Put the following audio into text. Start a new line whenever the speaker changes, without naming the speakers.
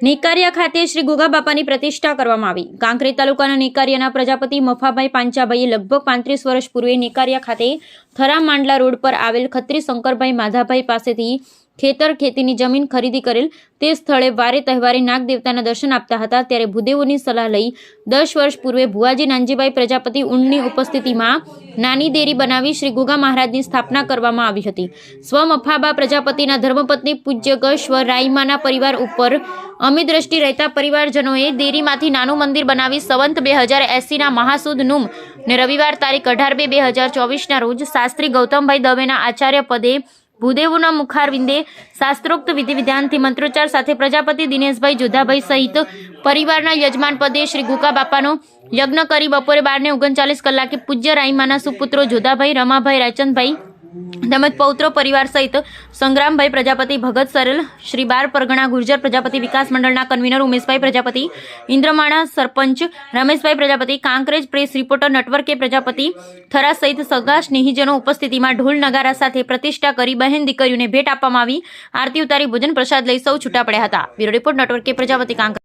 નેકારિયા ખાતે શ્રી ગોગા બાપાની પ્રતિષ્ઠા કરવામાં આવી। કાંકરેજ તાલુકાના નેકારિયાના પ્રજાપતિ મફાભાઈ પાંચાભાઈએ લગભગ 35 વર્ષ પૂર્વે નેકારિયા ખાતે થરા માંડલા રોડ પર આવેલ ખત્રી શંકરભાઈ માધાભાઈ પાસેથી ખેતીની જમીન ખરીદી કરેલ। તે સ્થળે વારે તહેવારે નાગ દેવતાના દર્શન આપતા હતા। ત્યારે ભૂદેવોની સલાહ લઈ 10 વર્ષ પૂર્વે ભુવાજી નાનજીભાઈ પ્રજાપતિ ઊંડની ઉપસ્થિતિમાં નાની દેરી બનાવી શ્રી ગોગા મહારાજની સ્થાપના કરવામાં આવી હતી। સ્વ મફાબા પ્રજાપતિના ધર્મપત્ની પૂજ્ય ગ સ્વ રાઈમાના પરિવાર ઉપર અમી દ્રષ્ટિ રહેતા પરિવારજનોએ દેરીમાંથી નાનું મંદિર બનાવી સંવંત 2080ના મહાસુદ નુમ ને રવિવાર તારીખ 18/2/2024ના રોજ શાસ્ત્રી ગૌતમભાઈ દવેના આચાર્ય પદે ભૂદેવોના મુખારવિંદે શાસ્ત્રોક્ત વિધિ વિધાનથી મંત્રોચ્ચાર સાથે પ્રજાપતિ દિનેશભાઈ જોધાભાઈ સહિત પરિવારના યજમાન પદે શ્રી ગોગા બાપાનો યજ્ઞ કરી બપોરે 12:39 કલાકે પૂજ્ય રાઈમાના સુપુત્રો જોધાભાઈ, રમાભાઈ, રાચંદભાઈ તેમજ પૌત્રો પરિવાર સહિત સંગ્રામભાઈ પ્રજાપતિ, ભગત સરેલ, શ્રી બાર પરગણા ગુર્જર પ્રજાપતિ વિકાસ મંડળના કન્વીનર ઉમેશભાઈ પ્રજાપતિ, ઇન્દ્રમાણા સરપંચ રમેશભાઈ પ્રજાપતિ, કાંકરેજ પ્રેસ રિપોર્ટર નટવર પ્રજાપતિ, થરા સહિત સગા સ્નેહીજનો ઉપસ્થિતિમાં ઢોલ નગારા સાથે પ્રતિષ્ઠા કરી બહેન દીકરીઓને ભેટ આપવામાં આવી। આરતી ઉતારી ભોજન પ્રસાદ લઈ સૌ છૂટા પડ્યા હતા। Bureau report Natwar Prajapati, Kankrej.